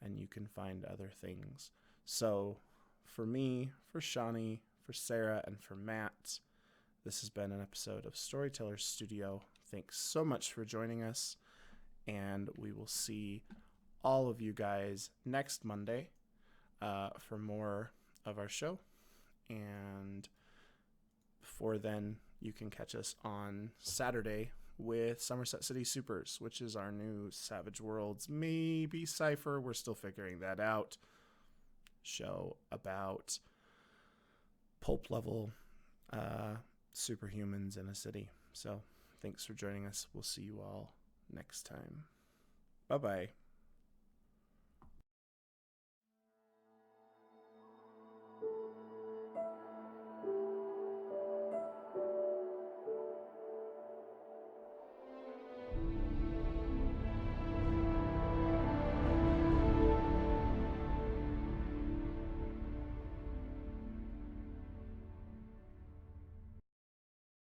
Speaker 1: and you can find other things. So for me, for Shawnee, for Sarah, and for Matt, this has been an episode of Storyteller Studio. Thanks so much for joining us, and we will see all of you guys next Monday for more of our show. And before then, you can catch us on Saturday with Somerset City Supers, which is our new Savage Worlds, maybe Cypher, we're still figuring that out, show about pulp level superhumans in a city. So thanks for joining us. We'll see you all next time. Bye-bye.